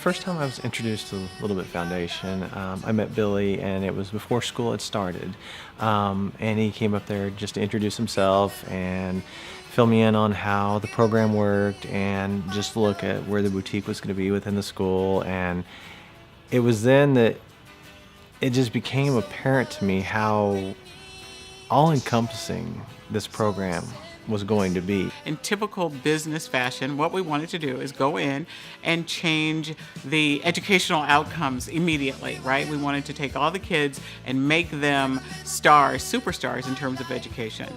first time I was introduced to Little Bit Foundation, I met Billy, and it was before school had started. And he came up there just to introduce himself and fill me in on how the program worked and just look at where the boutique was going to be within the school. And it was then that it just became apparent to me how all-encompassing this program was going to be. In typical business fashion, what we wanted to do is go in and change the educational outcomes immediately, right? We wanted to take all the kids and make them stars, superstars in terms of education.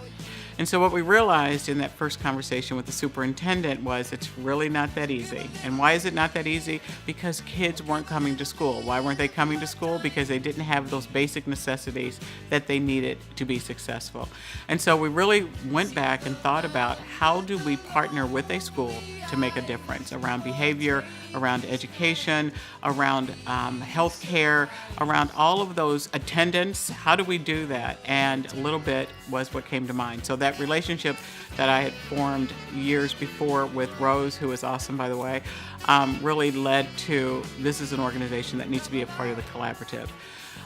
And so what we realized in that first conversation with the superintendent was it's really not that easy. And why is it not that easy? Because kids weren't coming to school. Why weren't they coming to school? Because they didn't have those basic necessities that they needed to be successful. And so we really went back and thought about how do we partner with a school to make a difference around behavior, around education, around health care, around all of those attendance. How do we do that? And a little bit was what came to mind. So that relationship that I had formed years before with Rose, who is awesome, by the way, really led to this is an organization that needs to be a part of the collaborative.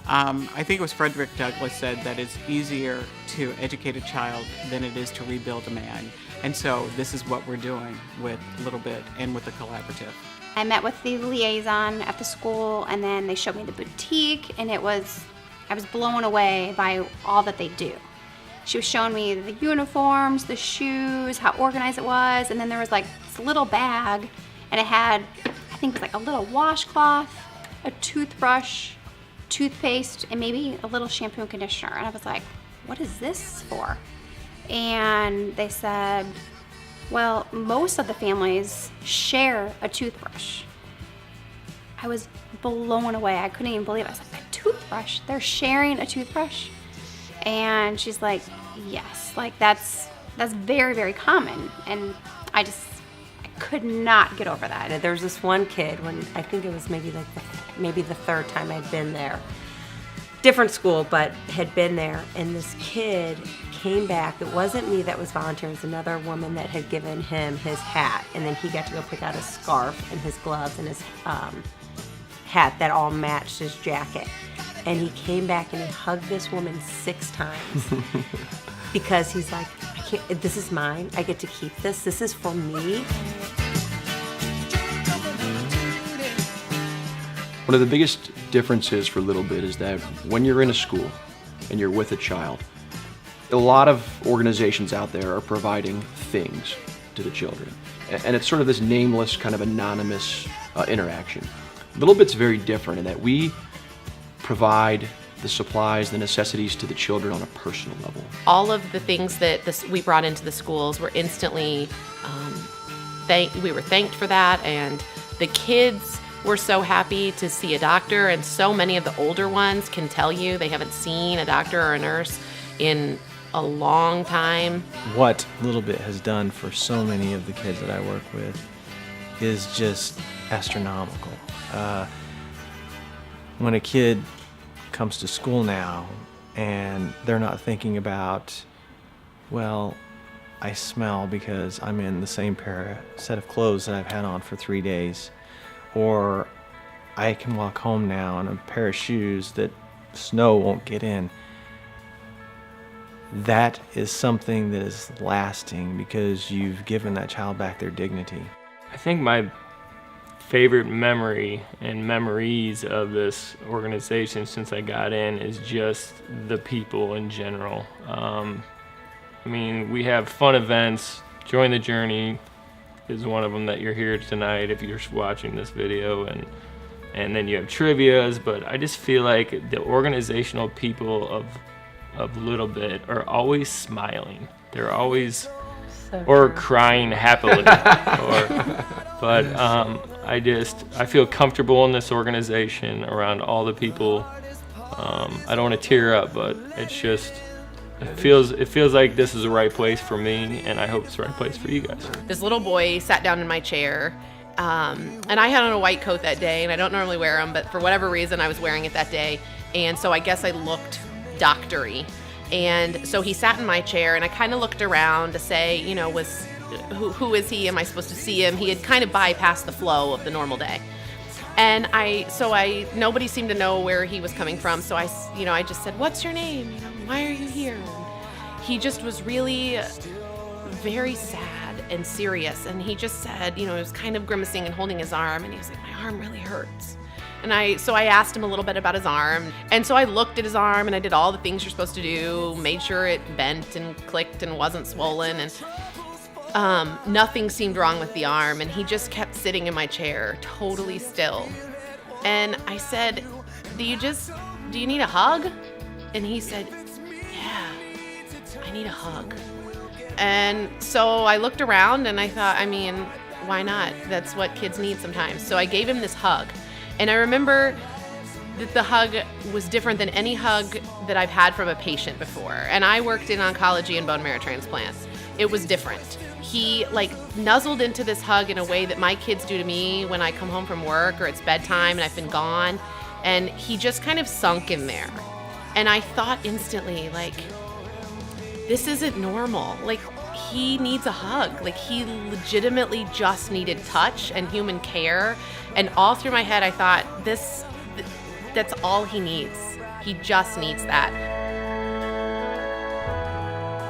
I think it was Frederick Douglass said that it's easier to educate a child than it is to rebuild a man. And so this is what we're doing with Little Bit and with the collaborative. I met with the liaison at the school, and then they showed me the boutique, and I was blown away by all that they do. She was showing me the uniforms, the shoes, how organized it was, and then there was like this little bag, and it had, I think it was like a little washcloth, a toothbrush, toothpaste, and maybe a little shampoo and conditioner. And I was like, what is this for? And they said, well, most of the families share a toothbrush. I was blown away. I couldn't even believe it. I was like, a toothbrush? They're sharing a toothbrush? And she's like, yes, like that's very, very common. And I could not get over that. There was this one kid when I think it was maybe the third time I'd been there. Different school, but had been there. And this kid came back. It wasn't me that was volunteering. It was another woman that had given him his hat. And then he got to go pick out his scarf and his gloves and his hat that all matched his jacket. And he came back and he hugged this woman 6 times because he's like, I can't, this is mine. I get to keep this. This is for me. One of the biggest differences for Little Bit is that when you're in a school and you're with a child, a lot of organizations out there are providing things to the children. And it's sort of this nameless, kind of anonymous interaction. Little Bit's very different in that we provide the supplies, the necessities to the children on a personal level. All of the things that we brought into the schools were instantly, we were thanked for that, and the kids were so happy to see a doctor, and so many of the older ones can tell you they haven't seen a doctor or a nurse in a long time. What Little Bit has done for so many of the kids that I work with is just astronomical. When a kid comes to school now and they're not thinking about, well, I smell because I'm in the same set of clothes that I've had on for 3 days, or I can walk home now in a pair of shoes that snow won't get in. That is something that is lasting because you've given that child back their dignity. I think my favorite memory and memories of this organization since I got in is just the people in general. I mean, we have fun events. Join the Journey is one of them that you're here tonight if you're watching this video, and then you have trivias, but I just feel like the organizational people of Little Bit are always smiling. They're always crying happily. But I feel comfortable in this organization around all the people. I don't want to tear up, but it feels like this is the right place for me, and I hope it's the right place for you guys. This little boy sat down in my chair, and I had on a white coat that day, and I don't normally wear them, but for whatever reason I was wearing it that day, and so I guess I looked doctory. And so he sat in my chair, and I kind of looked around to say, you know, who is he? Am I supposed to see him? He had kind of bypassed the flow of the normal day. And nobody seemed to know where he was coming from. So I just said, "What's your name? Why are you here?" And he just was really very sad and serious. And he just said, he was kind of grimacing and holding his arm. And he was like, "My arm really hurts." And I asked him a little bit about his arm. And so I looked at his arm and I did all the things you're supposed to do, made sure it bent and clicked and wasn't swollen. And nothing seemed wrong with the arm. And he just kept sitting in my chair, totally still. And I said, do you need a hug? And he said, "Yeah, I need a hug." And so I looked around and I thought, why not? That's what kids need sometimes. So I gave him this hug. And I remember that the hug was different than any hug that I've had from a patient before. And I worked in oncology and bone marrow transplants. It was different. He nuzzled into this hug in a way that my kids do to me when I come home from work or it's bedtime and I've been gone. And he just kind of sunk in there. And I thought instantly, this isn't normal. He needs a hug. He legitimately just needed touch and human care. And all through my head, I thought, that's all he needs. He just needs that.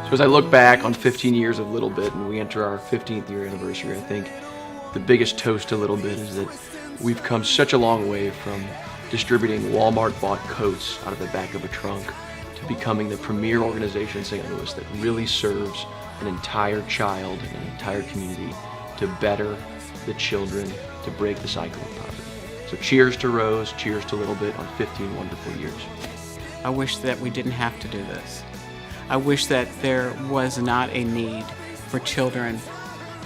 So as I look back on 15 years of Little Bit and we enter our 15th year anniversary, I think the biggest toast to Little Bit is that we've come such a long way from distributing Walmart-bought coats out of the back of a trunk to becoming the premier organization in St. Louis that really serves an entire child and an entire community to better the children, to break the cycle of poverty. So cheers to Rose, cheers to Little Bit on 15 wonderful years. I wish that we didn't have to do this. I wish that there was not a need for children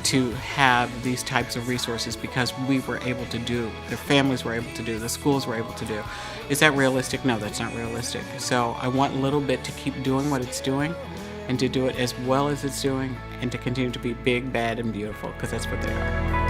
to have these types of resources because we were able to do, their families were able to do, the schools were able to do. Is that realistic? No, that's not realistic. So I want Little Bit to keep doing what it's doing and to do it as well as it's doing and to continue to be big, bad, and beautiful because that's what they are.